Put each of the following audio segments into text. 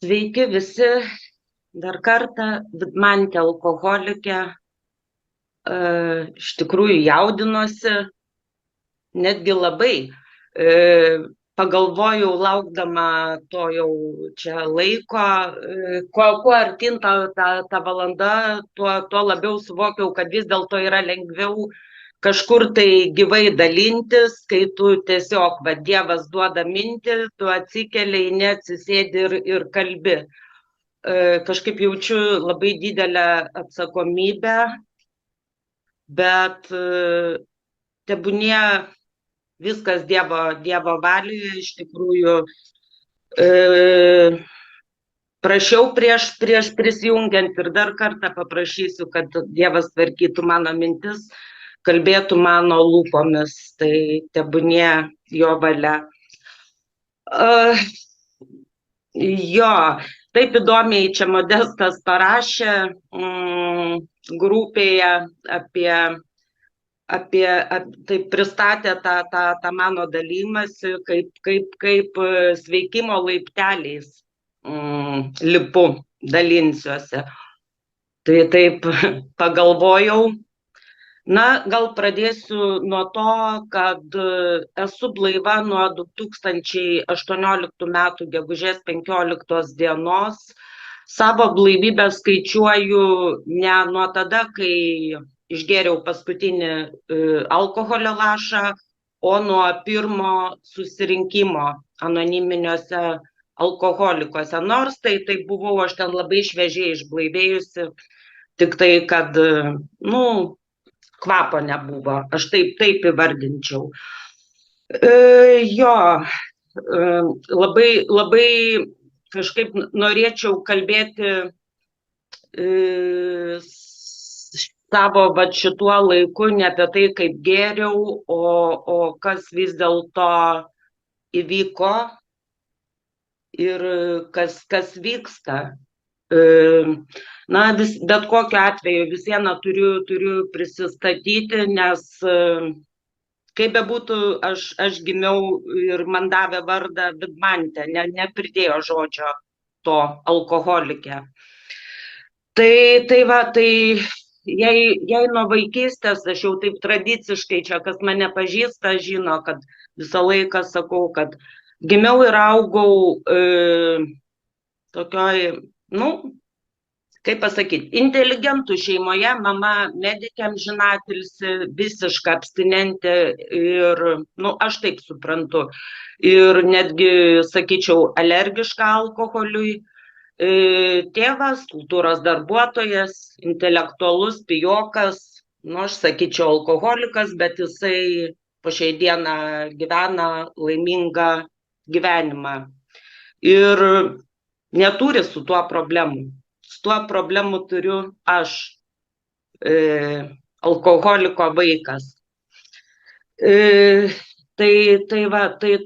Sveiki visi, dar kartą Vidmantė alkoholikė, iš tikrųjų jaudinuosi, netgi labai. E, Pagalvojau, laukdama to jau čia laiko, kuo artyn ta valanda, tuo labiau suvokiau, kad vis dėlto yra lengviau kažkur tai gyvai dalintis, kai tu tiesiog, va, Dievas duoda mintį, tu atsikeli, neatsisėdi ir kalbi. Kažkaip jaučiu labai didelę atsakomybę, bet tebūnie viskas Dievo valioje. Iš tikrųjų, prašiau prieš prisijungiant ir dar kartą paprašysiu, kad Dievas tvarkytų mano mintis, kalbėtų mano lūpomis, tai tebūnie jo valia. Jo, taip įdomiai čia Modestas parašė grupėje tai pristatė tą mano dalymąsi, kaip sveikimo laipteliais lipu, dalinsiuosi. Tai taip pagalvojau. Na, gal pradėsiu nuo to, kad esu blaiva nuo 2018 metų gegužės 15 dienos. Savo blaivybę skaičiuoju ne nuo tada, kai išgėriau paskutinį alkoholio lašą, o nuo pirmo susirinkimo anoniminiuose alkoholikuose. Nors tai buvau aš ten labai šviežiai išblaivėjusi, tik tai, kad, kvapo nebuvo, aš taip įvardinčiau. Jo, labai kažkaip norėčiau kalbėti savo šituo laiku ne apie tai, kaip gėriau, o kas vis dėlto įvyko ir kas vyksta. Na, bet kokiu atveju vis viena turiu prisistatyti, nes kaip bebūtų, aš gimiau ir man davė vardą Vidmantė, nepridėjo žodžio to alkoholikė. Tai jei nuo vaikystės, aš jau taip tradiciškai, čia kas mane pažįsta, žino, kad visą laiką sakau, kad gimiau ir augau tokioj, kaip pasakyti, inteligentų šeimoje, mama medikė amžinatilsį, visiška abstinentė ir, aš taip suprantu, ir netgi, sakyčiau, alergiška alkoholiui. Tėvas, kultūros darbuotojas, intelektualus, pijokas, aš sakyčiau, alkoholikas, bet jisai po šiai dieną gyvena laimingą gyvenimą ir neturi su tuo problemų. Su tuo problemų turiu aš, alkoholiko vaikas. Tai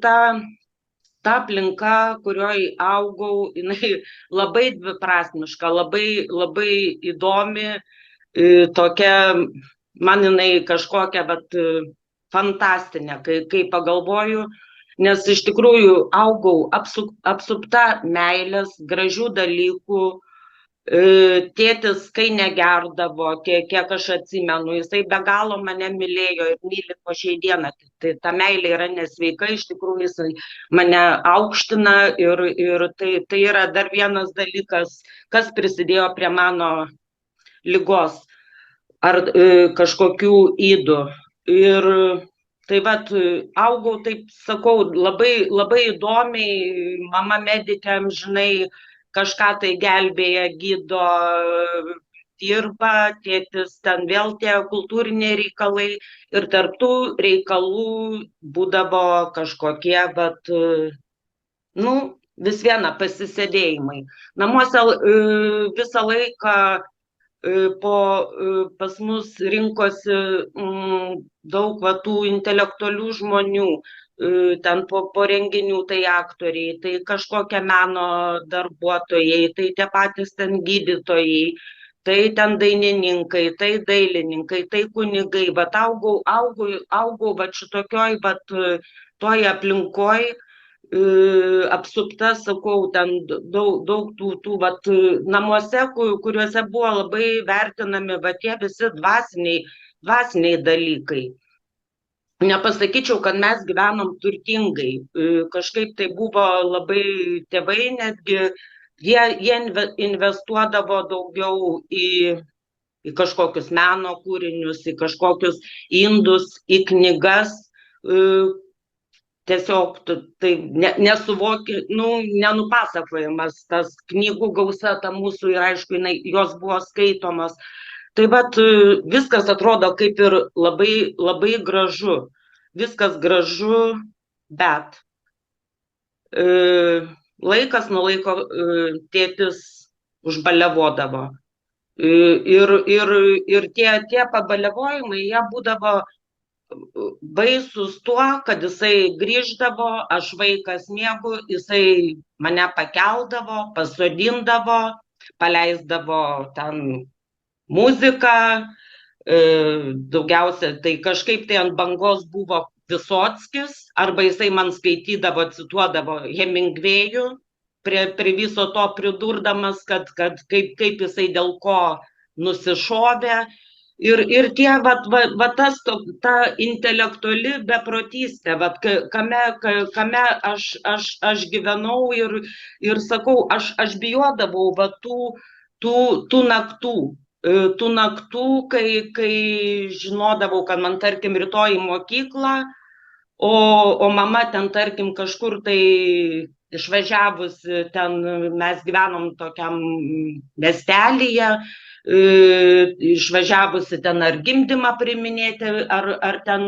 ta aplinka, kurioje augau, jinai labai dviprasmiška, labai įdomi, tokia, man jinai kažkokia fantastinė, kai pagalvoju, nes iš tikrųjų augau apsupta meilės, gražių dalykų. Tėtis, kai negerdavo, kiek aš atsimenu, jisai be galo mane mylėjo ir myli po šiai dieną. Tai ta meilė yra nesveika, iš tikrųjų jisai mane aukština ir tai yra dar vienas dalykas, kas prisidėjo prie mano ligos ar kažkokių ydų. Ir tai augau, taip sakau, labai įdomiai, mama medikė amžinai kažką tai gelbėja, gydo, dirba, tėtis ten vėl tie kultūriniai reikalai ir tarptų reikalų būdavo kažkokie, vis viena pasisėdėjimai. Namuose visą laiką pas mus rinkosi daug tų intelektualių žmonių, ten po renginių tai aktoriai, tai kažkokie meno darbuotojai, tai tie patys ten gydytojai, tai ten dainininkai, tai dailininkai, tai kunigai, augau šitokioj toj aplinkoj, apsupta, sakau, ten daug tų vat, namuose, kuriuose buvo labai vertinami va tie visi dvasiniai dalykai. Nepasakyčiau, kad mes gyvenom turtingai. Kažkaip tai buvo labai tėvai, netgi jie investuodavo daugiau į kažkokius meno kūrinius, į kažkokius indus, į knygas. Tiesiog tai nenupasakojamas tas knygų gausa ta mūsų ir aišku, jos buvo skaitomos. Tai vat viskas atrodo kaip ir labai, labai gražu. Viskas gražu, bet laikas nuo laiko tėtis užbaliavodavo. Ir tie pabaliavojimai, jie būdavo baisus tuo, kad jisai grįždavo, aš vaikas miegu, jisai mane pakeldavo, pasodindavo, paleisdavo ten muziką, daugiausia tai kažkaip tai ant bangos buvo Visockis, arba jisai man skaitydavo, cituodavo Hemingvėjų, prie viso to pridurdamas, kad kaip jisai dėl ko nusišovė. Ir tie, ta intelektuali beprotystė, kame aš gyvenau ir sakau, aš bijodavau tų naktų, kai žinodavau, kad man, tarkim, rytoj į mokyklą, o mama ten, tarkim, kažkur tai išvažiavus, ten mes gyvenom tokiam miestelyje, išvažiavusi ten ar gimdymą priiminėti, ar ten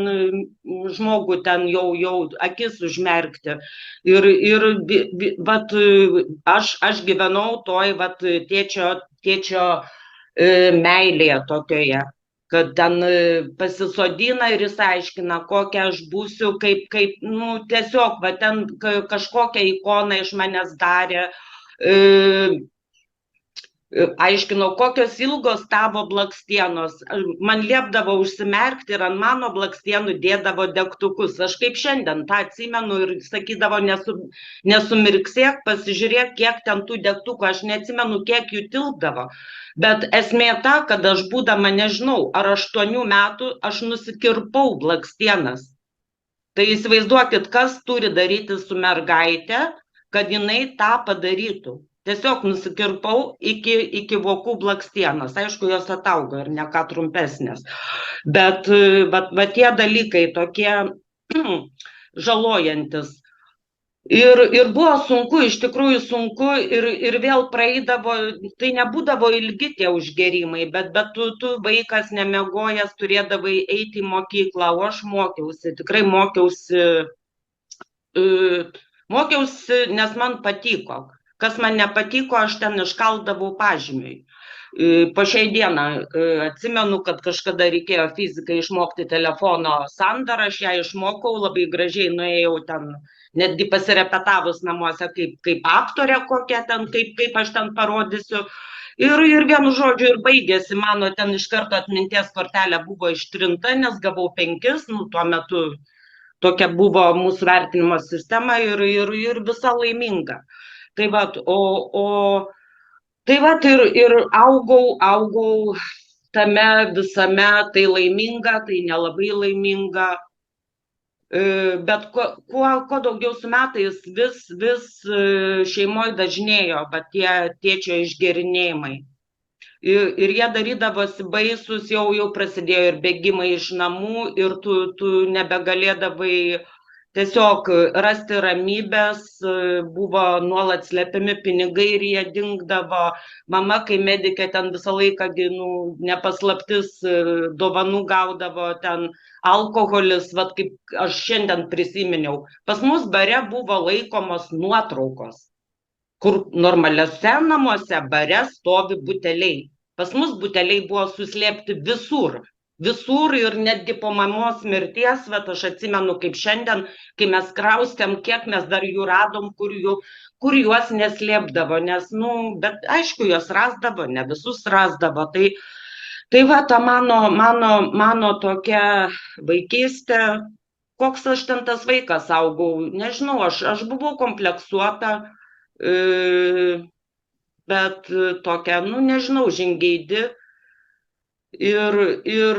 žmogų ten jau akis užmerkti. Ir vat, aš gyvenau toj vat, tėčio meilėje tokioje, kad ten pasisodina ir jis aiškina, kokia aš būsiu, kaip tiesiog va, ten kažkokią ikoną iš manęs darė, aiškinau, kokios ilgos tavo blakstienos. Man liepdavo užsimerkti ir ant mano blakstienų dėdavo degtukus. Aš kaip šiandien tą atsimenu ir sakydavo, nesumirksėk, pasižiūrėk, kiek ten tų degtukų. Aš neatsimenu, kiek jų tilpdavo. Bet esmė ta, kad aš būdama, nežinau, ar 8 metų, aš nusikirpau blakstienas. Tai įsivaizduokit, kas turi daryti su mergaitė, kad jinai tą padarytų. Tiesiog nusikirpau iki vokų blakstienos. Aišku, jos ataugo ir ne ką trumpesnės. Bet va tie dalykai tokie žalojantis. Ir buvo sunku, iš tikrųjų sunku ir vėl praeidavo, tai nebūdavo ilgi tie užgerimai, bet tu vaikas nemiegojęs turėdavai eiti į mokyklą, o aš mokiausi, tikrai mokiausi, nes man patiko. Kas man nepatiko, aš ten iškaldavau pažymiui. Po šiai dieną atsimenu, kad kažkada reikėjo fizikai išmokti telefono sandarą, aš ją išmokau, labai gražiai nuėjau ten, netgi pasirepetavus namuose kaip aktorė kokia ten, kaip aš ten parodysiu. Ir vienu žodžiu ir baigėsi, mano ten iš karto atminties kortelė buvo ištrinta, nes gavau 5, tuo metu tokia buvo mūsų vertinimo sistema ir visa laiminga. Tai vat, ir augau tame visame, tai laiminga, tai nelabai laiminga, bet kuo daugiau su metais vis šeimoje dažnėjo, bet tie tėčio išgerinėjimai. Ir jie darydavosi baisus, jau prasidėjo ir bėgimai iš namų ir tu nebegalėdavai tiesiog rasti ramybės, buvo nuolat slepiami pinigai ir jie dingdavo. Mama, kai medikė ten visą laiką, nepaslaptis, dovanų gaudavo, ten alkoholis, vat kaip aš šiandien prisiminiau. Pas mus bare buvo laikomos nuotraukos, kur normaliuose namuose bare stovi buteliai. Pas mus buteliai buvo suslėpti visur ir netgi po mamos mirties, bet aš atsimenu kaip šiandien, kai mes kraustėm, kiek mes dar jų radom, kur juos neslėpdavo, nes, bet aišku, jos rasdavo, ne visus rasdavo. Tai va, ta mano tokia vaikystė, koks aš ten tas vaikas augau, nežinau, aš buvau kompleksuota, bet tokia, nu nežinau, žingeidi ir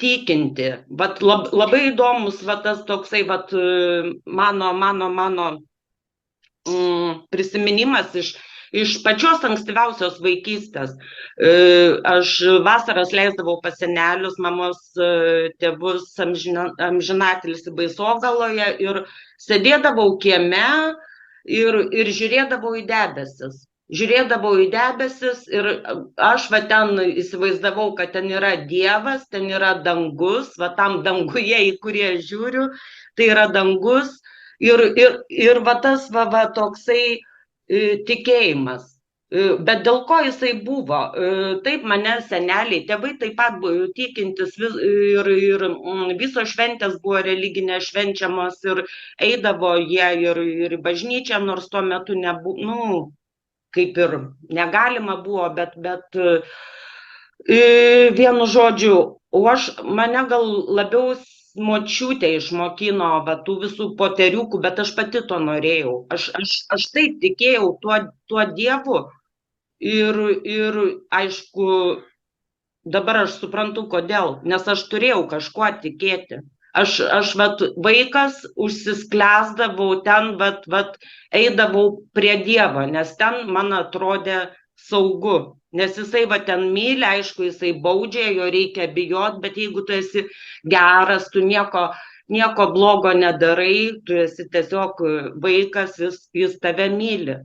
tikinti. Vat labai įdomus va tas toksai vat mano prisiminimas iš pačios ankstyviausios vaikystės. Aš vasaras leisdavau pas senelius, mamos tėvus amžinatilsį Baisogaloje ir sėdėdavau kieme ir žiūrėdavau į debesis. Žiūrėdavau į debesis ir aš va ten įsivaizdavau, kad ten yra Dievas, ten yra dangus, va tam danguje, į kurį aš žiūriu, tai yra dangus. Ir va tas va toksai tikėjimas. Bet dėl ko jisai buvo? Taip, mane seneliai, tėvai taip pat buvo tikintis ir visos šventės buvo religinės švenčiamos ir eidavo jie ir į bažnyčią, nors tuo metu nebuvo, nu, kaip ir negalima buvo, bet vienu žodžiu, o mane gal labiau močiutė išmokino va tų visų poteriukų, bet aš pati to norėjau. Aš taip tikėjau tuo Dievu ir aišku, dabar aš suprantu kodėl, nes aš turėjau kažkuo tikėti. Aš vat vaikas užsisklęsdavau ten, vat eidavau prie Dievo, nes ten man atrodė saugu. Nes jisai va ten myli, aišku, jisai baudžia, jo reikia bijot, bet jeigu tu esi geras, tu nieko blogo nedarai, tu esi tiesiog vaikas, jis tave myli.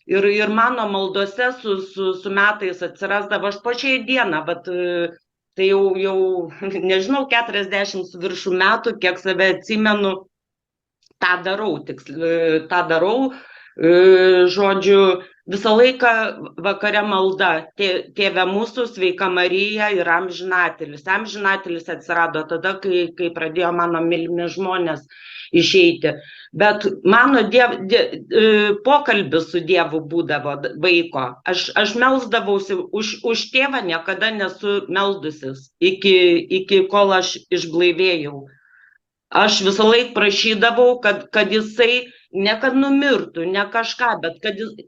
Ir mano maldose su metais atsirasdavo, aš po šiai dieną, bet tai jau nežinau, 40 su viršų metų, kiek save atsimenu, tą darau, žodžiu, visą laiką vakare malda, Tėve mūsų, Sveika Marija ir amžinatilis. Amžinatilis atsirado tada, kai pradėjo mano mylimi žmonės išeiti. Bet mano pokalbis su Dievu būdavo vaiko. Aš melsdavausi, už tėvą niekada nesu meldusis, iki kol aš išblaivėjau. Aš visą laiką prašydavau, kad jisai ne kad numirtų, ne kažką, bet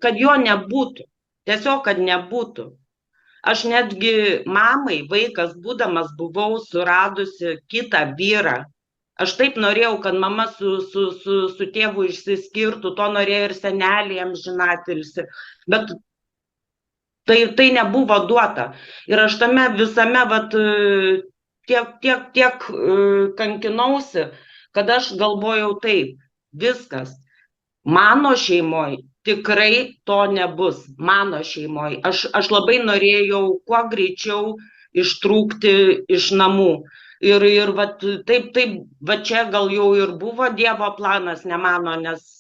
kad jo nebūtų. Tiesiog, kad nebūtų. Aš netgi mamai, vaikas būdamas, buvau suradusi kitą vyrą. Aš taip norėjau, kad mama su tėvu išsiskirtų, to norėjo ir seneliai amžinatilsį. Bet tai nebuvo duota. Ir aš tame visame vat, tiek kankinausi, kad aš galvojau taip, viskas. Mano šeimoje tikrai to nebus. Mano šeimoje. Aš labai norėjau kuo greičiau ištrūkti iš namų. Ir vat, taip, va čia gal jau ir buvo Dievo planas, ne mano, nes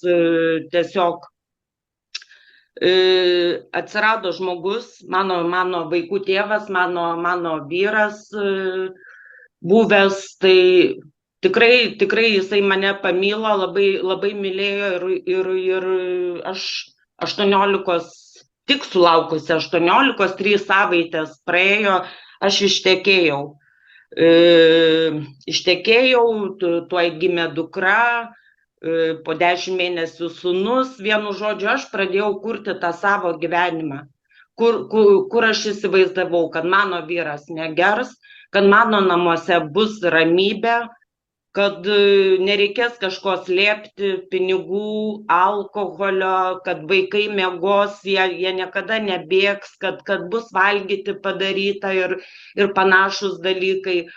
tiesiog atsirado žmogus, mano vaikų tėvas, mano vyras buvęs, tai tikrai jisai mane pamilo, labai mylėjo ir aš 18, tik sulaukusi 18, 3 savaitės praėjo, aš ištekėjau. Tuoj gimė dukra, po 10 mėnesių sūnus, vienu žodžiu, aš pradėjau kurti tą savo gyvenimą, kur aš įsivaizdavau, kad mano vyras negers, kad mano namuose bus ramybė, kad nereikės kažko slėpti, pinigų, alkoholio, kad vaikai miegos, jie niekada nebėgs, kad bus valgyti padaryta ir panašus dalykai.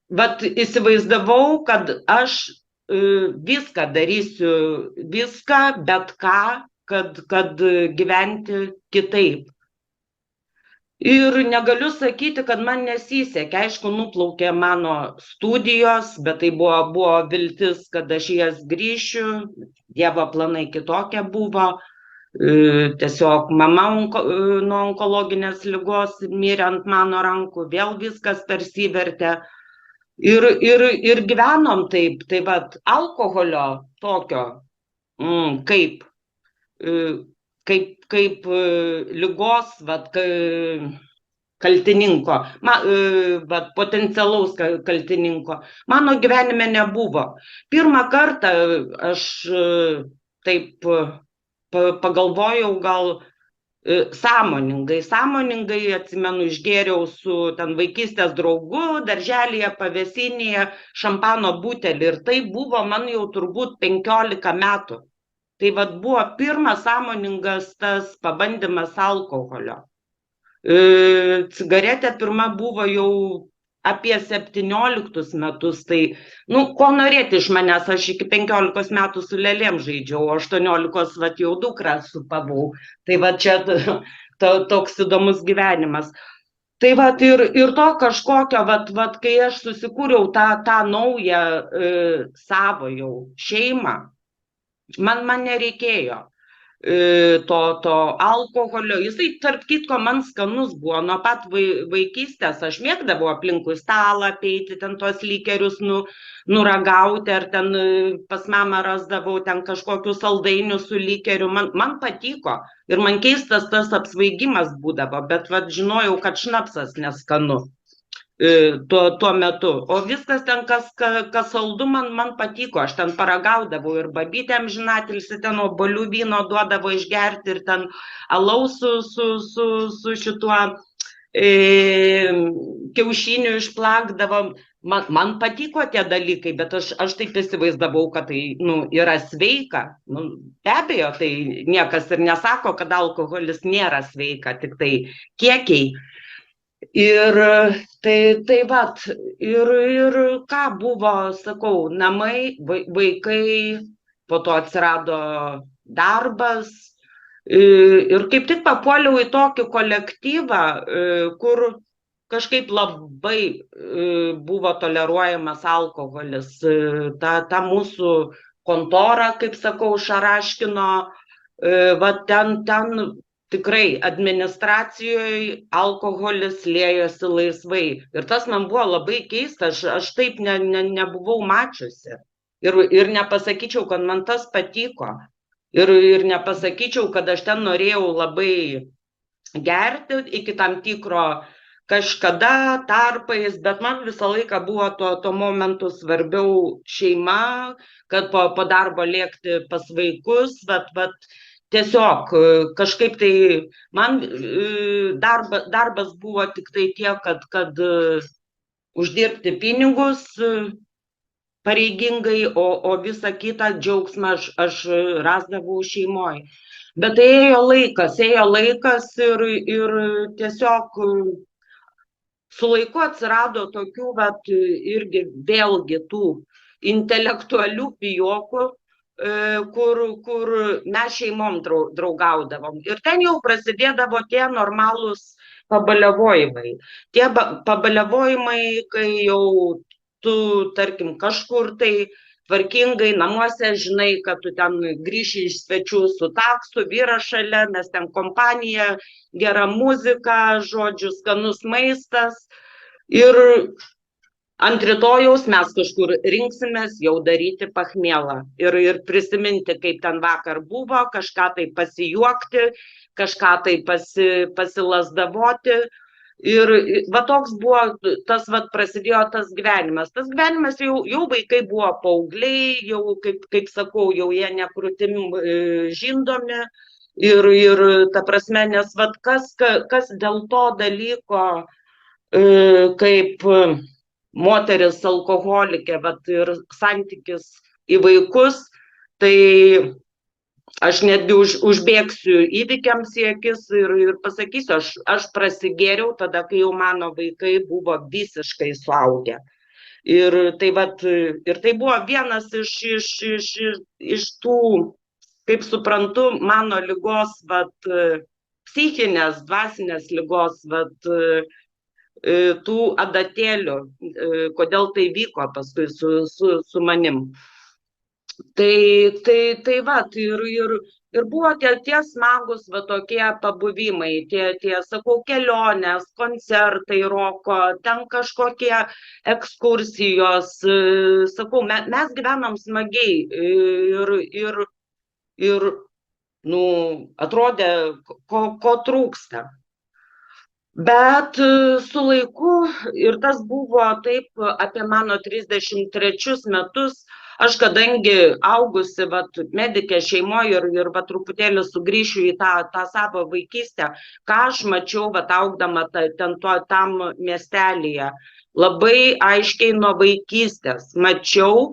Vat įsivaizdavau, kad aš viską darysiu, bet ką, kad gyventi kitaip. Ir negaliu sakyti, kad man nesisekė. Aišku, nuplaukė mano studijos, bet tai buvo viltis, kad aš jas grįšiu. Dievo planai kitokie buvo. Tiesiog mama nuo onkologinės ligos mirė ant mano rankų, vėl viskas persivertė. Ir gyvenom taip, tai vat alkoholio tokio, kaip lygos, vat, kaltininko, potencialaus kaltininko. Mano gyvenime nebuvo. Pirmą kartą aš taip pagalvojau, gal sąmoningai, atsimenu, išgėriau su ten vaikystės draugu, darželyje, pavėsinėje, šampano butelį. Ir tai buvo man jau turbūt 15 metų. Tai vat buvo pirmas sąmoningas tas pabandymas alkoholio. Cigaretė pirma buvo jau apie 17 metus, tai, ko norėti iš manęs, aš iki 15 metų su lėlėm žaidžiau, 18 vat jau dukrą supavau, tai va čia toks įdomus gyvenimas. Tai vat ir to kažkokio, vat kai aš susikūriau tą naują savo jau šeimą, man nereikėjo to alkoholio. Jisai, tarp kitko, man skanus buvo. Nuo pat vaikystės aš mėgdavau aplinkui stalą apeiti, ten tos lykerius nuragauti, ar ten pas mamą rasdavau ten kažkokius saldainius su lykeriu. Man patiko ir man keistas tas apsvaigimas būdavo, bet žinojau, kad šnapsas neskanu tuo metu. O viskas ten, kas saldu, man patiko. Aš ten paragaudavau ir babytėm žinatilsi, ten obuolių vyno duodavo išgerti ir ten alaus su šituo kiaušiniu išplakdavom. Man patiko tie dalykai, bet aš taip įsivaizdavau, kad tai yra sveika. Be abejo, tai niekas ir nesako, kad alkoholis nėra sveika, tik tai kiekiai. Ir tai vat, ir ką buvo, sakau, namai, vaikai, po to atsirado darbas ir kaip tik papuoliau į tokį kolektyvą, kur kažkaip labai buvo toleruojamas alkoholis. Ta mūsų kontora, kaip sakau, Šaraškino, va ten tikrai administracijoje alkoholis liejosi laisvai. Ir tas man buvo labai keista, aš taip nebuvau mačiusi. Ir nepasakyčiau, kad man tas patiko. Ir nepasakyčiau, kad aš ten norėjau labai gerti iki tam tikro kažkada tarpais, bet man visą laiką buvo tuo momentu svarbiau šeima, kad po darbo lėkti pas vaikus, tiesiog kažkaip tai man darbas buvo tik tai tiek, kad uždirbti pinigus pareigingai, o visą kitą džiaugsmą aš rasdavau šeimoje. Bet tai ėjo laikas ir tiesiog su laiku atsirado tokių irgi vėlgi tų intelektualių pijokų, kur mes šeimom draugaudavom. Ir ten jau prasidėdavo tie normalūs pabaliavojimai. Tie pabaliavojimai, kai jau tu, tarkim, kažkur tai tvarkingai namuose žinai, kad tu ten grįši iš svečių su taksu, vyras šalia, mes ten kompanija, gera muzika, žodžiu, skanus maistas. Ir ant rytojaus mes kažkur rinksimės jau daryti pachmielą ir prisiminti, kaip ten vakar buvo, kažką tai pasijuokti, kažką tai pasilasdavoti. Ir toks buvo, prasidėjo tas gyvenimas. Tas gyvenimas jau vaikai buvo paaugliai, jau, kaip sakau, jau jie nekrūtim žindomi. Ir ta prasme, nes kas dėl to dalyko, kaip moteris alkoholikė, ir santykis į vaikus, tai aš netgi užbėgsiu įvykiams į akis ir pasakysiu, aš prasigėriau tada, kai jau mano vaikai buvo visiškai suaugę. Ir tai buvo vienas iš tų, kaip suprantu, mano ligos, psichinės, dvasinės ligos, tų adatėlių, kodėl tai vyko paskui su manim. Tai ir buvo tie smagus tokie pabuvimai, tie, sakau, kelionės, koncertai roko, ten kažkokie ekskursijos, sakau, mes gyvenom smagiai ir atrodė, ko trūksta. Bet su laiku, ir tas buvo taip apie mano 33 metus, aš kadangi augusi medikė šeimoje ir truputėlį sugrįšiu į tą savo vaikystę, ką aš mačiau augdama tam miestelyje, labai aiškiai nuo vaikystės mačiau.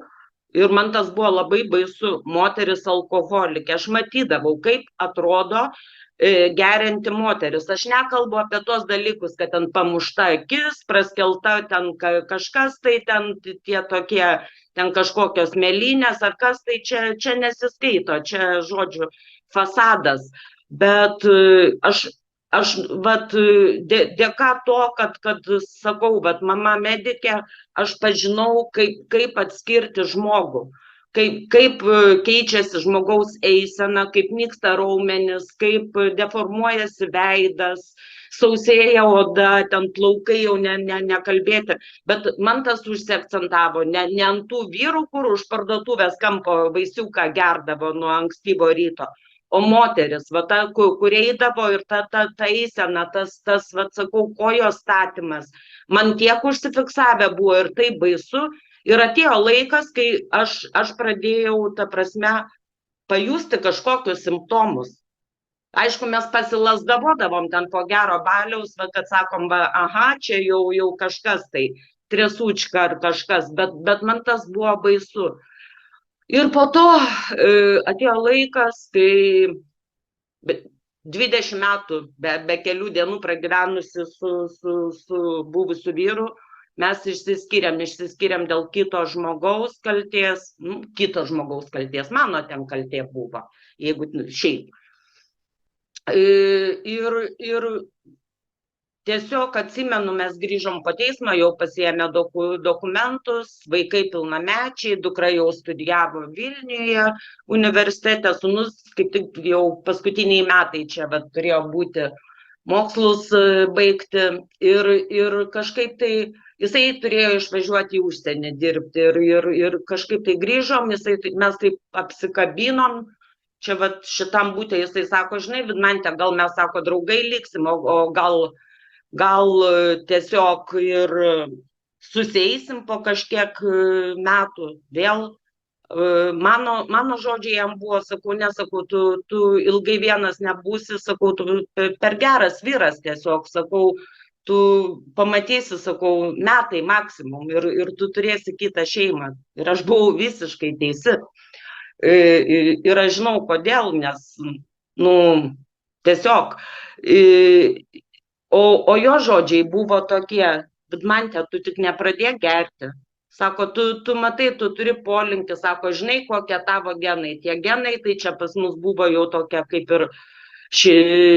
Ir man tas buvo labai baisu, moteris alkoholikė. Aš matydavau, kaip atrodo gerianti moteris. Aš nekalbu apie tos dalykus, kad ten pamušta akis, praskelta ten kažkas, tai ten tie tokie, ten kažkokios mėlynės ar kas, tai čia nesiskaito, čia žodžiu fasadas. Bet aš dėka to, kad sakau, mama medikė, aš pažinau, kaip atskirti žmogų. Kaip keičiasi žmogaus eisena, kaip nyksta raumenis, kaip deformuojasi veidas, sausėja oda, ten plaukai jau nekalbėti. Bet man tas užsiakcentavo ne ant tų vyrų, kur už parduotuvės kampo vaisiuką gerdavo nuo ankstyvo ryto, o moteris, kur eidavo ir ta eisena, tas sakau, kojos statymas. Man tiek užsifiksavę buvo ir tai baisu. Ir atėjo laikas, kai aš pradėjau, ta prasme, pajusti kažkokius simptomus. Aišku, mes pasilasdavodavom ten po gero baliaus, kad sakom, aha, čia jau kažkas tai, tresučka ar kažkas, bet man tas buvo baisu. Ir po to atėjo laikas, kai 20 metų be kelių dienų pragyvenusi su buvusiu vyru, mes išsiskyrėm dėl kito žmogaus kaltės, mano ten kaltė buvo, jeigu šiaip. Ir tiesiog atsimenu, mes grįžom po teismo, jau pasiėmė dokumentus, vaikai pilnamečiai, dukra jau studijavo Vilniuje universitete, sūnus kaip tik jau paskutiniai metai čia turėjo būti mokslus baigti ir kažkaip tai jisai turėjo išvažiuoti į užsienį dirbti ir kažkaip tai grįžom, mes taip apsikabinom, čia šitam būte jisai sako, žinai, Vidmante, gal mes, sako, draugai liksim, o gal tiesiog ir susieisim po kažkiek metų vėl. Mano žodžiai jam buvo, sakau, nesakau, tu ilgai vienas nebūsi, sakau, tu per geras vyras tiesiog, sakau, tu pamatysi, sakau, metai maksimum ir tu turėsi kitą šeimą. Ir aš buvau visiškai teisi. Ir aš žinau, kodėl, nes, tiesiog. O jo žodžiai buvo tokie, Vidmante, tu tik nepradėk gerti. Sako, tu matai, tu turi polinkį, sako, žinai, kokie tavo genai. Tie genai, tai čia pas mus buvo jau tokia kaip ir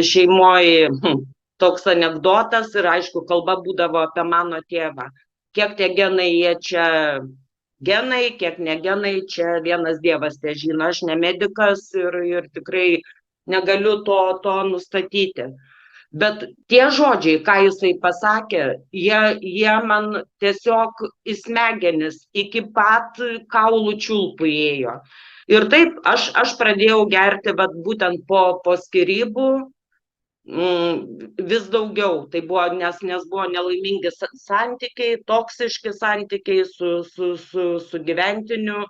šeimoje toks anekdotas ir aišku, kalba būdavo apie mano tėvą. Kiek tie genai, jie čia genai, kiek ne genai, čia vienas Dievas te žino, aš ne medikas ir tikrai negaliu to nustatyti. Bet tie žodžiai, ką jisai pasakė, jie man tiesiog į smegenis iki pat kaulų čiulpų ėjo. Ir taip aš pradėjau gerti būtent po skyrybų vis daugiau. Tai buvo, nes buvo nelaimingi santykiai, toksiški santykiai su gyventiniu.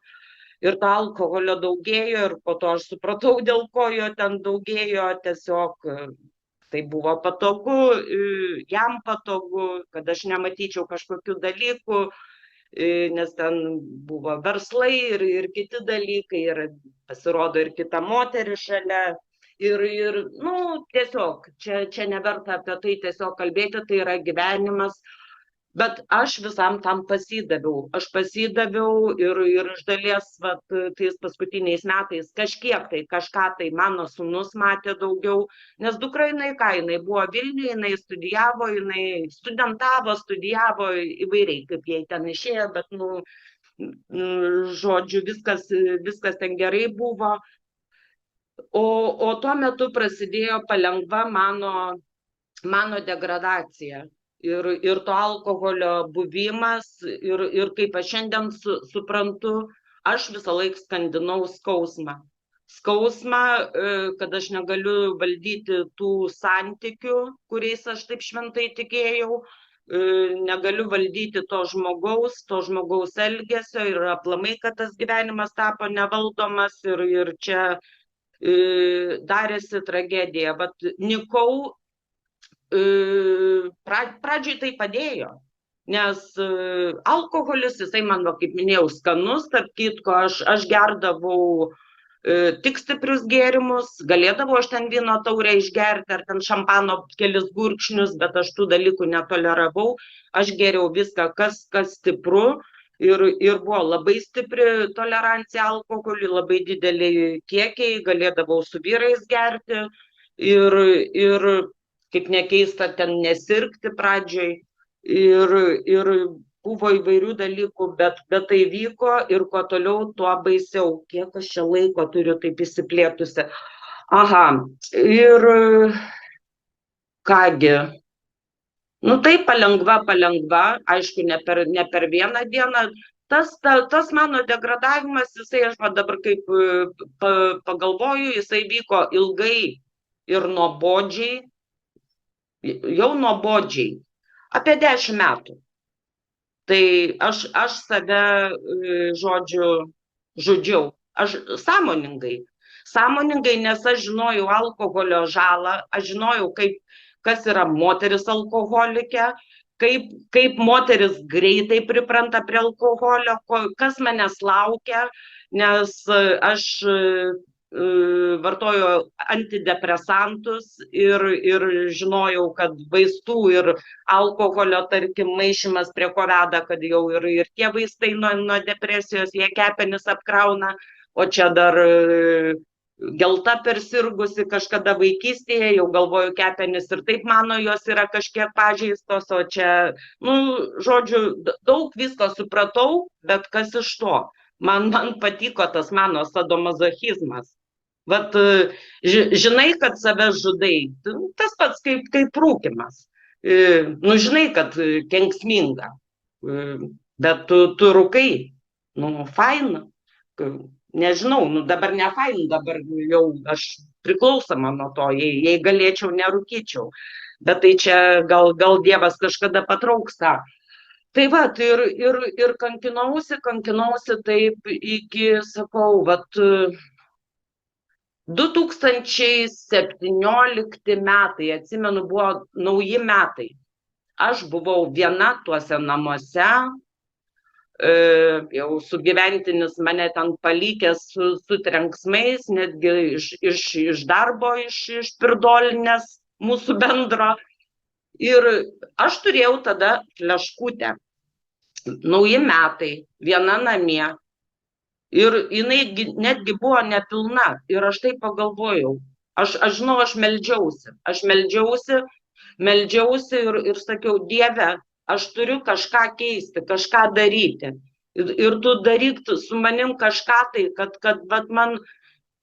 Ir to alkoholio daugėjo ir po to aš supratau, dėl ko jo ten daugėjo, tiesiog tai buvo patogu, jam patogu, kad aš nematyčiau kažkokių dalykų, nes ten buvo verslai ir kiti dalykai, ir pasirodo ir kita moteris šalia. Ir tiesiog, čia neverta apie tai tiesiog kalbėti, tai yra gyvenimas. Bet aš visam tam pasidaviau. Aš pasidaviau ir iš dalies tais paskutiniais metais kažką tai mano sūnus matė daugiau, nes dukra jinai buvo Vilniuje, jinai studijavo, jinai studijavo įvairiai, kaip jai ten išėjo, bet, žodžiu, viskas ten gerai buvo. O tuo metu prasidėjo palengva mano degradacija. Ir to alkoholio buvimas, ir kaip aš šiandien suprantu, aš visą laiką skandinau skausmą. skausmą, kad aš negaliu valdyti tų santykių, kuriais aš taip šventai tikėjau, negaliu valdyti to žmogaus elgesio ir aplamai, kad tas gyvenimas tapo nevaldomas ir čia darėsi tragedija. Vat nikau, pradžioj tai padėjo, nes alkoholis, jisai man, kaip minėjau, skanus, tarp kitko, aš gerdavau tik stiprius gėrimus, galėdavau aš ten vyno taurę išgerti ar ten šampano kelis gurkšnius, bet aš tų dalykų netoleravau, aš geriau viską, kas stipru, ir buvo labai stipri tolerancija alkoholiui, labai dideli kiekiai, galėdavau su vyrais gerti ir kaip nekeista, ten nesirgti pradžioj ir buvo įvairių dalykų, bet tai vyko ir kuo toliau, tuo baisiau. Kiek aš čia laiko turiu taip įsiplėtusi. Aha, ir kągi, nu tai palengva, aišku, ne per vieną dieną. Tas mano degradavimas, jisai, aš dabar kaip pagalvoju, jisai vyko ilgai ir nuobodžiai, jau nuobodžiai, apie 10 metų. Tai aš save, žodžiu, žudžiau. Aš sąmoningai, nes aš žinojau alkoholio žalą, aš žinojau, kas yra moteris alkoholikė, kaip moteris greitai pripranta prie alkoholio, kas manęs laukia, nes aš vartoju antidepresantus ir žinojau, kad vaistų ir alkoholio, tarkim, maišymas prie ko veda, kad jau ir tie vaistai nuo depresijos, jie kepenis apkrauna, o čia dar gelta persirgusi kažkada vaikystėje, jau galvoju, kepenis ir taip mano, jos yra kažkiek pažeistos, o čia, žodžiu, daug visko supratau, bet kas iš to? Man patiko tas mano sadomazochizmas. Vat, žinai, kad save žudai, tas pats kaip rūkymas. Žinai, kad kenksminga, bet tu rūkai, faina. Nežinau, dabar ne fain, dabar jau aš priklausoma nuo to, jei galėčiau, nerūkyčiau. Bet tai čia gal Dievas kažkada patrauks tą. Tai vat, ir kankinausi taip iki, sakau, vat 2017 metai, atsimenu, buvo nauji metai. Aš buvau viena tuose namuose, jau sugyventinis mane ten palikęs su trenksmais, netgi iš darbo, iš pirdolinės mūsų bendro. Ir aš turėjau tada fleškutę. Nauji metai, viena namie. Ir jinai netgi buvo nepilna. Ir aš taip pagalvojau. Aš žinau, aš meldžiausi ir sakiau, Dieve, aš turiu kažką keisti, kažką daryti. Ir tu daryk su manim kažką tai, kad man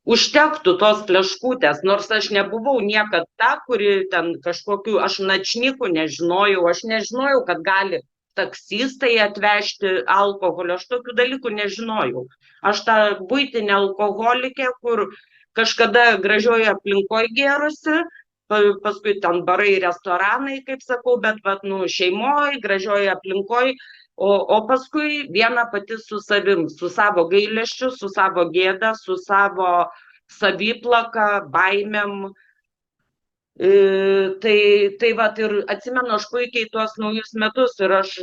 užtektų tos fleškutės, nors aš nebuvau niekad ta, kuri ten kažkokių, aš načnikų nežinojau, aš nežinojau, kad gali taksistai atvežti alkoholio, aš tokių dalykų nežinojau. Aš ta buitinė alkoholikė, kur kažkada gražioje aplinkoje gėrusi, paskui ten barai, restoranai, kaip sakau, bet šeimoje, gražioje aplinkoje, o paskui viena pati su savim, su savo gailesčiu, su savo gėda, su savo saviplaka, baimėm. Tai vat, ir atsimenu aš puikiai tuos naujus metus ir aš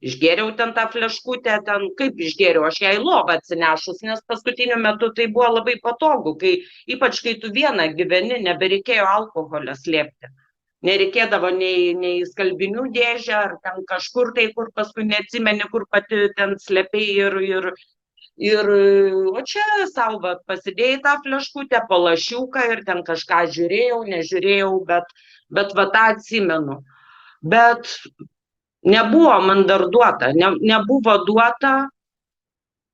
išgėriau ten tą fleškutę, kaip išgėriau, aš ją į lovą atsinešus, nes paskutiniu metu tai buvo labai patogu, ypač kai tu viena gyveni, nebereikėjo alkoholio slėpti. Nereikėdavo nei skalbinių dėžę, ar ten kažkur tai, kur paskui neatsimeni, kur pati ten slėpiai o čia savo pasidėjai tą fleškutę, po lašiuką ir ten kažką žiūrėjau, nežiūrėjau, bet tą atsimenu. Bet nebuvo man dar duota, nebuvo duota,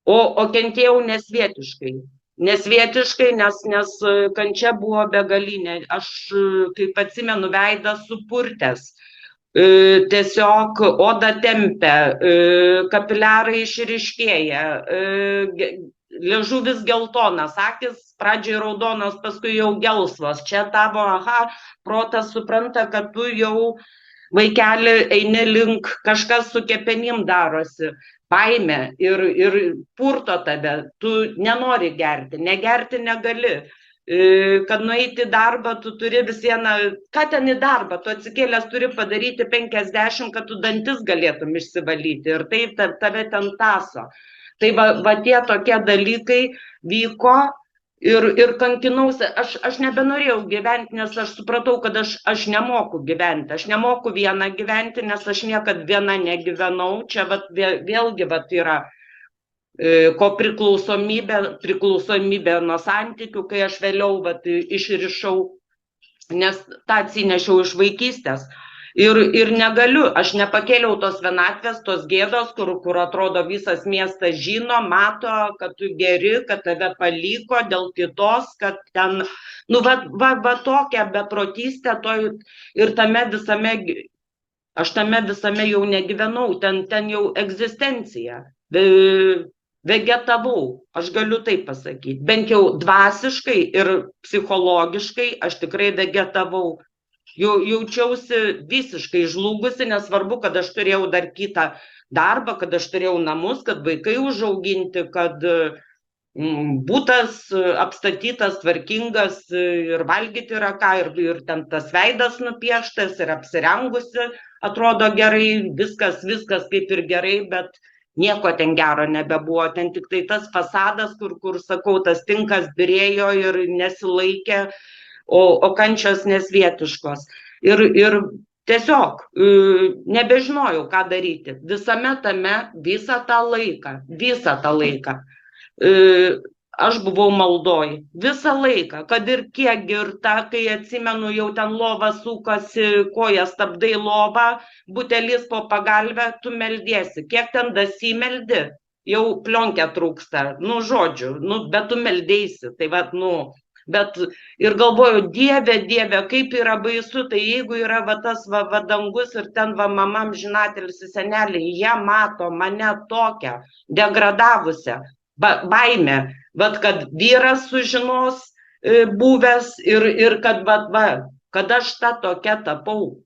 o kentėjau nesvietiškai. Nesvietiškai, nes kančia buvo begalinė. Aš, kaip atsimenu, veidas supurtęs. Tiesiog oda tempia, kapiliarai išryškėja, liežuvis geltonas, akis pradžiai raudonos, paskui jau gelsvos. Čia tavo, protas supranta, kad tu jau vaikeli eini link, kažkas su kepenim darosi, baimė ir purto tave, tu nenori gerti, negerti negali. Kad nueiti į darbą, tu turi vis vieną, ką ten į darbą, tu atsikėlęs turi padaryti 50, kad tu dantis galėtum išsivalyti ir tai tave ten taso. Tai va tie tokie dalykai vyko ir kankinausi, aš nebenorėjau gyventi, nes aš supratau, kad aš nemoku gyventi, aš nemoku viena gyventi, nes aš niekad viena negyvenau, čia vėlgi yra priklausomybė nuo santykių, kai aš vėliau išrišau, nes tą atsinešiau iš vaikystės. Ir negaliu, aš nepakėliau tos vienatvės, tos gėdos, kur atrodo visas miestas žino, mato, kad tu geri, kad tave paliko dėl kitos, kad ten, tokia beprotystė, ir tame visame, aš tame visame jau negyvenau, ten jau egzistencija, vegetavau, aš galiu taip pasakyti, bent jau dvasiškai ir psichologiškai aš tikrai vegetavau. Jaučiausi visiškai žlugusi, nesvarbu, kad aš turėjau dar kitą darbą, kad aš turėjau namus, kad vaikai užauginti, kad būtas apstatytas, tvarkingas ir valgyti yra ką, ir ten tas veidas nupieštas, ir apsirengusi, atrodo gerai, viskas kaip ir gerai, bet nieko ten gero nebebuvo, ten tik tai tas fasadas, kur sakau, tas tinkas byrėjo ir nesilaikė, o kančios nesvietiškos. Ir tiesiog nebežinojau, ką daryti. Visame tame, visą tą laiką, aš buvau maldoj. Visą laiką, kad ir kiek girta, kai atsimenu, jau ten lova sukasi, kojas stabdai lovą, butelis po pagalvę, tu meldiesi. Kiek ten dasimeldi, jau plionkę trūksta. Žodžiu, bet tu meldėsi. Tai bet ir galvoju, Dieve, kaip yra baisu, tai jeigu yra tas dangus ir ten mama amžinatelis seneliai, jie mato mane tokią degradavusią, baimę, kad vyras sužinos buvęs ir kad aš tą tokia tapau.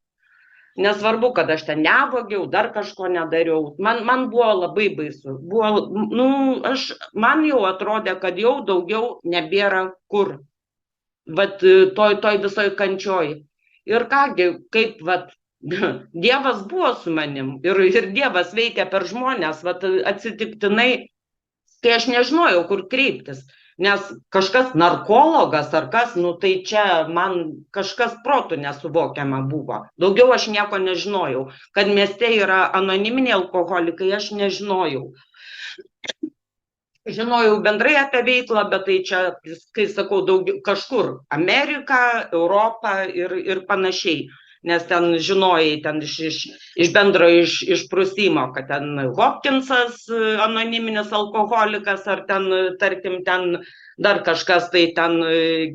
Nesvarbu, kad aš ten nevogiau, dar kažko nedariau. Man buvo labai baisu. Man jau atrodė, kad jau daugiau nebėra kur. Toj visoj kančioj. Ir kągi, kaip Dievas buvo su manim ir Dievas veikia per žmonės, atsitiktinai, kai aš nežinojau, kur kreiptis. Nes kažkas narkologas ar kas, tai čia man kažkas protų nesuvokiama buvo. Daugiau aš nieko nežinojau. Kad mieste yra anoniminiai alkoholikai, aš nežinojau. Žinojau bendrai apie veiklą, bet tai čia, kai sakau, kažkur Amerika, Europa ir panašiai. Nes ten žinojai ten iš bendro išprusimo, kad ten Hopkinsas anoniminis alkoholikas, ar ten, tarkim, ten dar kažkas tai ten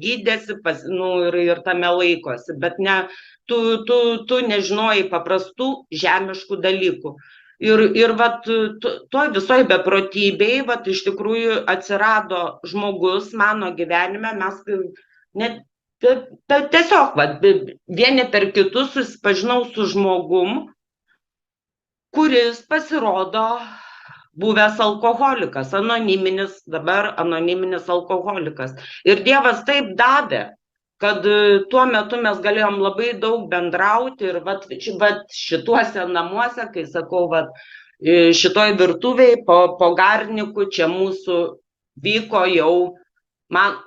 gydėsi ir tame laikosi. Bet ne, tu nežinojai paprastų žemiškų dalykų. Ir toj visoj beprotybei, iš tikrųjų atsirado žmogus mano gyvenime, mes tiesiog, vieni per kitus susipažinau su žmogum, kuris pasirodo buvęs alkoholikas, dabar anoniminis alkoholikas. Ir Dievas taip davė, kad tuo metu mes galėjom labai daug bendrauti ir šituose namuose, kai sakau, šitoj virtuvėj po garniku čia mūsų vyko jau,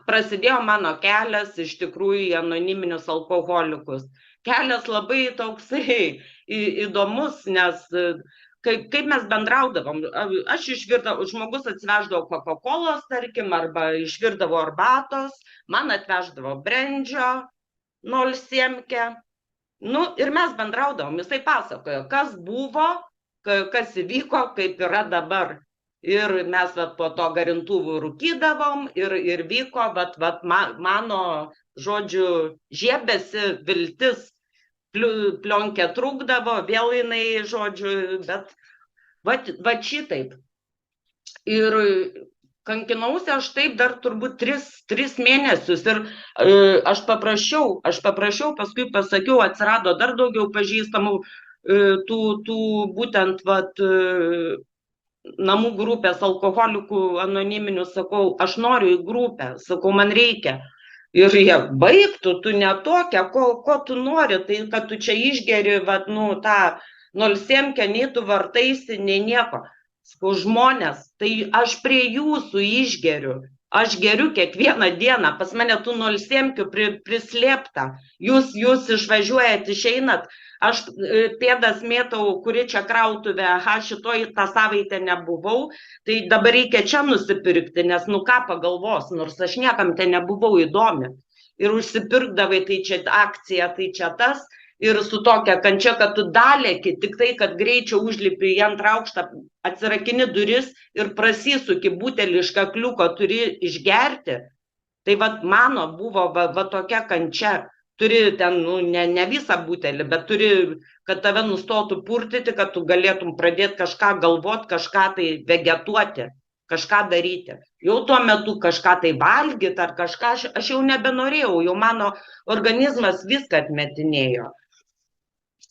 prasidėjo mano kelias iš tikrųjų į anoniminius alkoholikus. Kelias labai toksai įdomus, nes kaip mes bendraudavom, aš išvirdavau, žmogus atsiveždavo Coca-Colos, tarkim, arba išvirdavo arbatos, man atveždavo brendžio 0,7. Ir mes bendraudavom, jisai pasakojo, kas buvo, kas įvyko, kaip yra dabar. Ir mes po to garintuvų rūkydavom ir vyko, mano, žodžiu, žiebėsi viltis, plionkę trūkdavo, vėl jinai, žodžiu, bet šitaip. Ir kankinausi aš taip dar turbūt 3 mėnesius ir aš paprašiau, paskui pasakiau, atsirado dar daugiau pažįstamų tų būtent namų grupės alkoholikų anoniminių, sakau, aš noriu į grupę, sakau, man reikia. Ir jie, baigtų, tu ne tokia, ko tu nori, tai kad tu čia išgeri, tą 07, nei tu vartaisi, nei nieko. Sakau, žmonės, tai aš prie jūsų išgeriu. Aš geriu kiekvieną dieną, pas mane tų 07 prislėpta. Jūs išvažiuojat, išeinat, aš pėdas mėtau, kuri čia krautuvė, šitoj tą savaitę nebuvau, tai dabar reikia čia nusipirkti, nes ką pagalvos, nors aš niekam ten nebuvau įdomi. Ir užsipirkdavai, tai čia akcija, tai čia tas, ir su tokia kančia, kad tu dalėki, tik tai, kad greičiau užlipi į antrą aukštą, atsirakini duris ir prasisuki butelį iš kakliuko, turi išgerti. Tai mano buvo tokia kančia. Turi ten, ne visą butelį, bet turi, kad tave nustotų purtyti, kad tu galėtum pradėti kažką galvoti, kažką tai vegetuoti, kažką daryti. Jau tuo metu kažką tai valgyti ar kažką, aš jau nebenorėjau, jau mano organizmas viską atmetinėjo.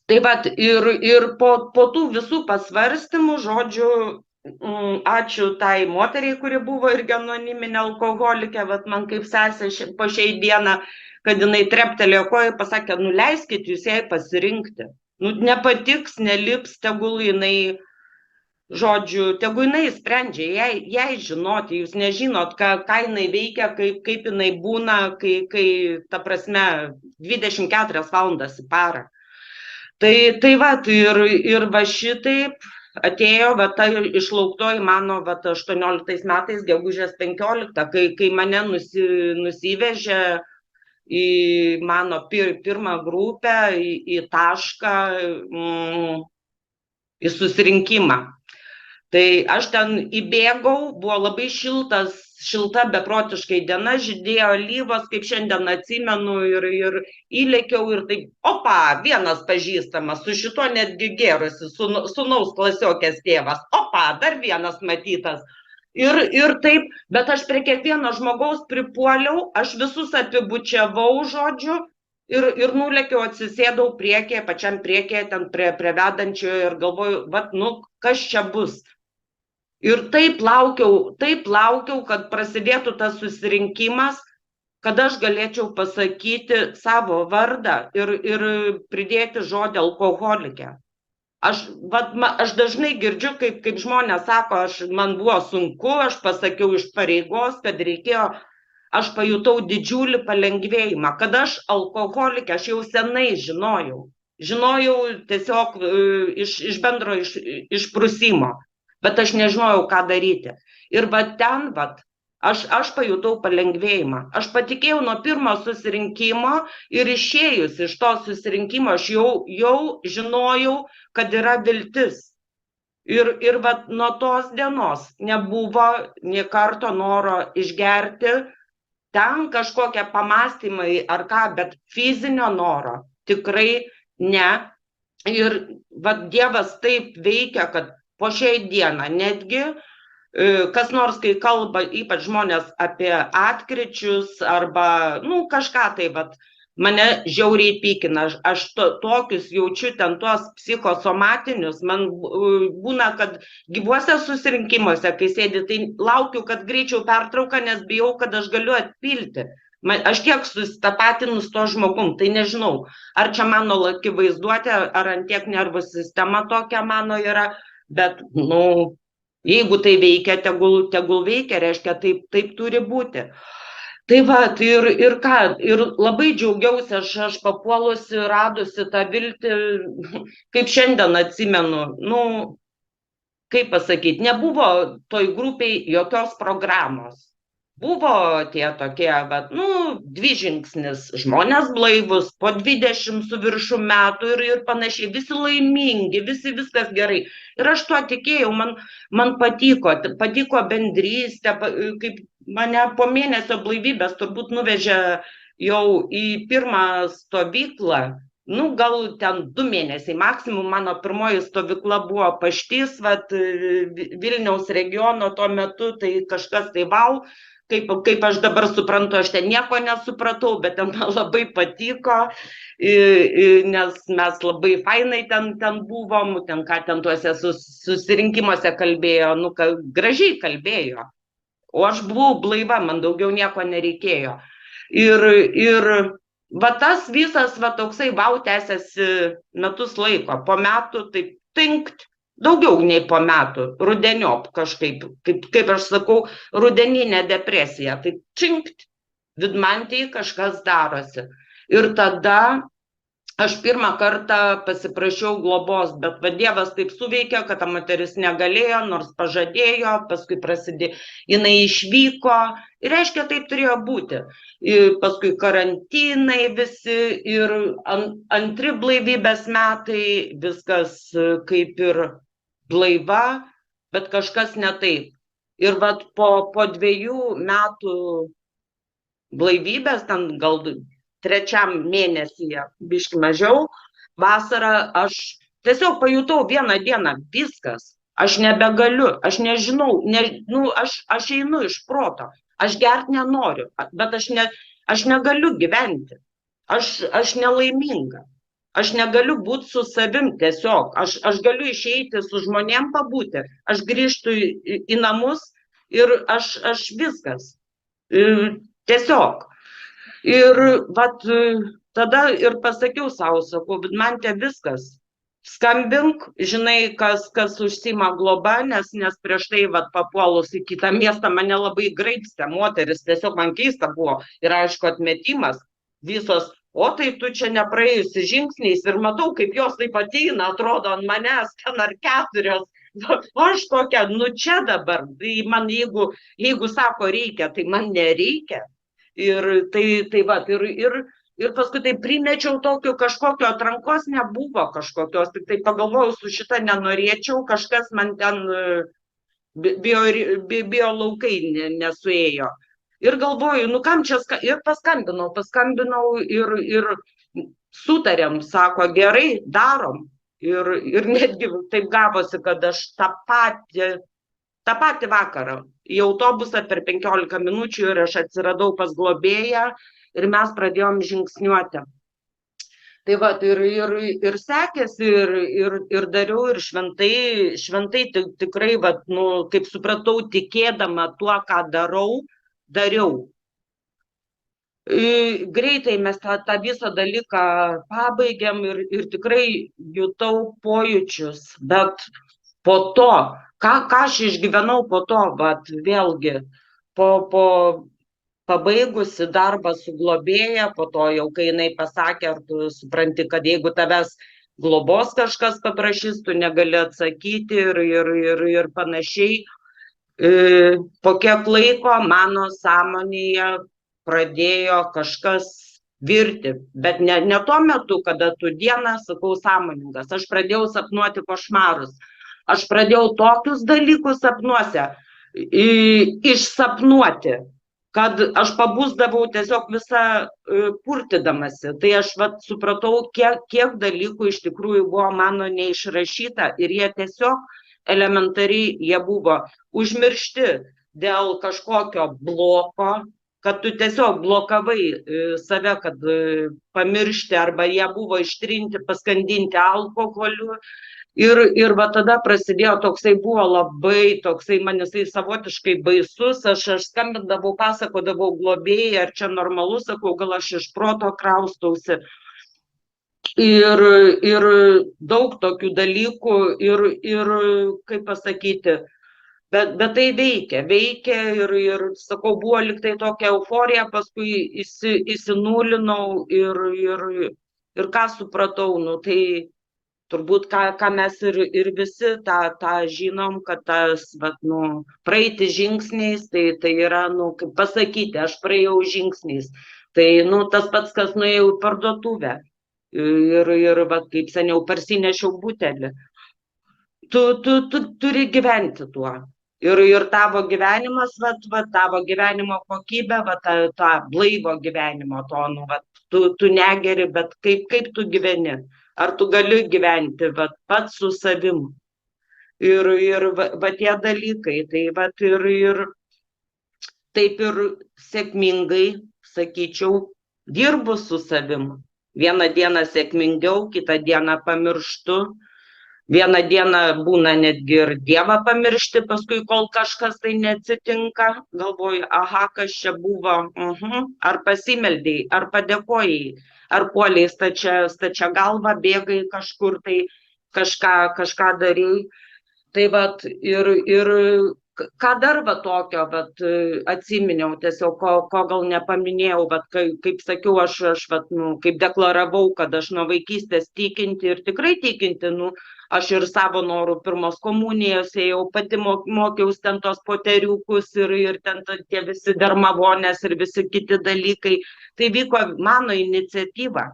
Tai ir po tų visų pasvarstymų, žodžiu, ačiū tai moteriai, kuri buvo irgi anoniminė alkoholikė, man kaip sesė po šiai dieną, kad jinai treptelėjo koją, pasakė, leiskit jūs jai pasirinkti. Nepatiks, nelips, tegul jinai, žodžiu, tegul jinai sprendžia, jai žinoti, jūs nežinot, ką jinai veikia, kaip jinai būna, kai ta prasme, 24 valandas į parą. Tai ir šitaip atėjo ta išlauktoji mano 18 metais, gegužės 15, kai mane nusivežė į mano pirmą grupę, į tašką, į susirinkimą. Tai aš ten įbėgau, buvo labai šilta beprotiškai diena, žydėjo alyvos, kaip šiandien atsimenu, ir įlėkiau ir taip, vienas pažįstamas, su šituo netgi gėrusi, sūnaus klasiokės tėvas, dar vienas matytas. Ir taip, bet aš prie kiekvieno žmogaus pripuoliau, aš visus apibučiavau, žodžiu, ir nulėkiau, atsisėdau priekyje, pačiam priekyje, ten prie vedančiojo ir galvoju, kas čia bus. Ir taip laukiau, kad prasidėtų tas susirinkimas, kad aš galėčiau pasakyti savo vardą ir pridėti žodį alkoholikė. Aš dažnai girdžiu, kaip žmonės sako, man buvo sunku, aš pasakiau iš pareigos, kad reikėjo, aš pajutau didžiulį palengvėjimą, kad aš alkoholikė, aš jau senai žinojau tiesiog iš bendro išprusimo, bet aš nežinojau, ką daryti. Ir ten aš pajutau palengvėjimą. Aš patikėjau nuo pirmo susirinkimo ir išėjus iš to susirinkimo, aš jau žinojau, kad yra viltis. Ir nuo tos dienos nebuvo nė karto noro išgerti, ten kažkokie pamastymai ar ką, bet fizinio noro tikrai ne. Ir Dievas taip veikia, kad po šiai dieną netgi kas nors, kai kalba, ypač žmonės apie atkryčius arba, kažką tai, mane žiauriai pykina. Aš tokius jaučiu ten tuos psichosomatinius, man būna, kad gyvuose susirinkimuose, kai sėdi, tai laukiu, kad greičiau pertrauka, nes bijau, kad aš galiu atpilti. Aš tiek susitapatinu su to žmogum, tai nežinau, ar čia mano laki vaizduotė, ar ant tiek nervų sistema tokia mano yra, bet, jeigu tai veikia, tegul veikia, reiškia, taip turi būti. Tai ir ką, ir labai džiaugiausi, aš papuolusi, radusi tą viltį, kaip šiandien atsimenu, kaip pasakyti, nebuvo toj grupiai jokios programos. Buvo tie tokie, 2 žingsnis, žmonės blaivus, po 20 su viršum metų ir panašiai, visi laimingi, viskas gerai. Ir aš tuo tikėjau, man patiko bendrystė, kaip mane po mėnesio blaivybės turbūt nuvežė jau į pirmą stovyklą, nu, gal ten 2 mėnesiai maksimum. Mano pirmoji stovykla buvo Paštys, vat, Vilniaus regiono tuo metu, tai kažkas tai vau, kaip aš dabar suprantu, aš ten nieko nesupratau, bet ten man labai patiko, nes mes labai fainai ten buvom, ten ką ten tuose susirinkimuose kalbėjo, nu, gražiai kalbėjo. O aš buvau blaiva, man daugiau nieko nereikėjo. Ir va tas visas va toksai vau tęsiasi metus laiko. Po metų taip tinkt, daugiau nei po metų, rudeniop kažkaip, kaip aš sakau, rudeninė depresija. Tai činkt, vidmantėj kažkas darosi. Ir tada aš pirmą kartą pasiprašiau globos, bet va Dievas taip suveikė, kad ta moteris negalėjo, nors pažadėjo, paskui prasidėjo, jinai išvyko ir reiškia, taip turėjo būti. Ir paskui karantinai visi ir antri blaivybės metai, viskas kaip ir blaiva, bet kažkas ne taip. Ir va po 2 metų blaivybės, ten gal 3 mėnesyje, biški mažiau, vasarą aš tiesiog pajutau vieną dieną, viskas, aš nebegaliu, aš nežinau, aš einu iš proto, aš gert nenoriu, bet aš negaliu gyventi, aš nelaiminga, aš negaliu būti su savim tiesiog, aš galiu išeiti su žmonėm pabūti, aš grįžtu į namus ir aš viskas, tiesiog. Ir vat tada ir pasakiau savo, sakau, Vidmante, viskas, skambink, žinai, kas užsima globa, nes prieš tai vat papuolus į kitą miestą mane labai graibstė moteris, tiesiog man keista buvo ir aišku atmetimas, visos, o tai tu čia nepraėjusi žingsniais ir matau, kaip jos taip ateina, atrodo ant manęs ten ar 4, aš tokia, nu čia dabar, tai man jeigu sako reikia, tai man nereikia. Ir tai va, ir paskui tai primečiau tokio kažkokio atrankos, nebuvo kažkokios, tik tai pagalvojau, su šita nenorėčiau, kažkas man ten bio laukai nesuėjo. Ir galvoju, nu kam čia, ir paskambinau ir sutarėm, sako, gerai, darom. Ir netgi taip gavosi, kad aš tą patį vakarą į autobusą per 15 minučių ir aš atsiradau pas globėją ir mes pradėjom žingsniuoti. Tai va, ir sekėsi, ir dariau, ir šventai tikrai, va, nu, kaip supratau, tikėdama tuo, ką dariau. Greitai mes tą visą dalyką pabaigėm ir tikrai jutau pojūčius, bet po to, ką aš išgyvenau po to, vat, vėlgi, po pabaigusi darbą su globėja, po to jau, kai jinai pasakė, ar tu supranti, kad jeigu tavęs globos kažkas paprašys, tu negali atsakyti ir panašiai. Po kiek laiko mano sąmonėje pradėjo kažkas virti, bet ne tuo metu, kada tu dieną, sakau, sąmoningas, aš pradėjau sapnuoti košmarus. Aš pradėjau tokius dalykus sapnuose išsapnuoti, kad aš pabusdavau tiesiog visą purtydamasi. Tai aš supratau, kiek dalykų iš tikrųjų buvo mano neišrašyta ir jie tiesiog elementariai jie buvo užmiršti dėl kažkokio bloko, kad tu tiesiog blokavai save, kad pamiršti, arba jie buvo ištrinti, paskandinti alkoholiu. Ir va tada prasidėjo toksai, buvo labai toksai, man jisai savotiškai baisus, aš skambindavau, pasakodavau globėjai, ar čia normalu, sakau, gal aš iš proto kraustausi. Ir daug tokių dalykų, ir kaip pasakyti, bet tai veikia ir sakau, buvo liktai tokia euforija, paskui įsinulinau ir ką supratau, nu tai turbūt, ką mes ir visi tą žinom, kad tas, praeiti žingsniais, tai yra, kaip pasakyti, aš praėjau žingsniais. Tai, tas pats, kas nuėjau į parduotuvę ir kaip seniau parsinešiau butelį. Tu turi gyventi tuo. Ir tavo gyvenimas, tavo gyvenimo kokybė, tą blaivo gyvenimo tonu, tu negeri, bet kaip tu gyveni? Ar tu gali gyventi, pats su savim? Ir tie dalykai, tai ir taip ir sėkmingai, sakyčiau, dirbu su savim. Vieną dieną sėkmingiau, kitą dieną pamirštu. Vieną dieną būna netgi ir Dievą pamiršti, paskui kol kažkas tai neatsitinka, galvoju, aha, kas čia buvo, ar pasimeldėjai, ar padėkojai, ar puoliai stačia galva, bėgai kažkur tai kažką darėjai. Tai ir ką dar tokio atsiminiau, tiesiog ko gal nepaminėjau, kaip sakiau, aš kaip deklaravau, kad aš nuo vaikystės tikinti ir tikrai tikinti, aš ir savo norų pirmos komunijos ėjau, pati mokiausi ten tos poteriukus ir ten tie visi dermavonės ir visi kiti dalykai. Tai vyko mano iniciatyva.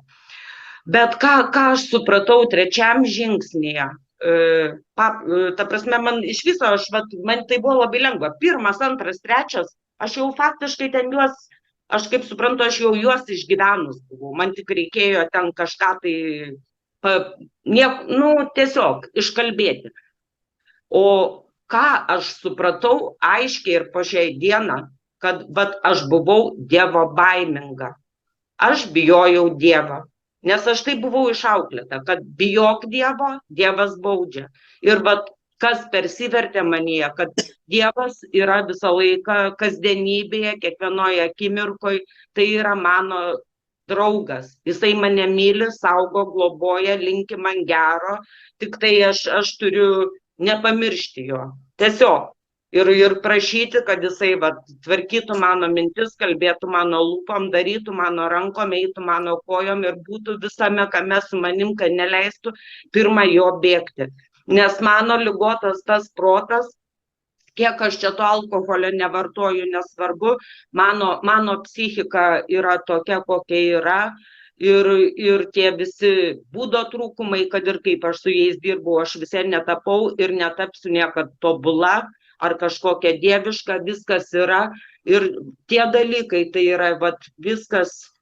Bet ką aš supratau trečiam žingsnėje, ta prasme, man iš viso, man tai buvo labai lengva. 1, 2, 3, aš jau faktiškai ten juos, aš kaip suprantu, aš jau juos išgyvenus buvau. Man tik reikėjo ten kažką tai, tiesiog iškalbėti. O ką aš supratau aiškiai ir po šiai dieną, kad aš buvau Dievo baiminga. Aš bijojau Dievo. Nes aš tai buvau išauklėta, kad bijok Dievo, Dievas baudžia. Ir kas persivertė manyje, kad Dievas yra visą laiką kasdienybėje, kiekvienoje akimirkoje, tai yra mano draugas. Jisai mane myli, saugo, globoja, linki man gero, tik tai aš turiu nepamiršti jo. Tiesiog. Ir prašyti, kad jisai tvarkytų mano mintis, kalbėtų mano lūpom, darytų mano rankom, eitų mano kojom ir būtų visame kame su manim, kad neleistų pirmą jo bėgti. Nes mano ligotas tas protas, kiek aš čia to alkoholio nevartoju, nesvarbu, mano psichika yra tokia, kokia yra. Ir tie visi būdo trūkumai, kad ir kaip aš su jais dirbau, aš visai netapau ir netapsiu niekad tobula ar kažkokia dieviška, viskas yra. Ir tie dalykai, tai yra viskas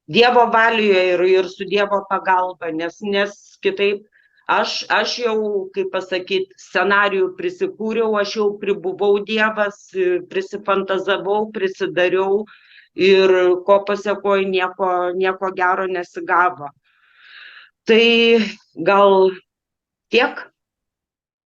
Dievo valioje ir su Dievo pagalba, nes kitaip aš jau, kaip pasakyti, scenarijų prisikūriau, aš jau pribuvau Dievas, prisifantazavau, prisidariau ir ko pasiekoju nieko gero nesigavo. Tai gal tiek?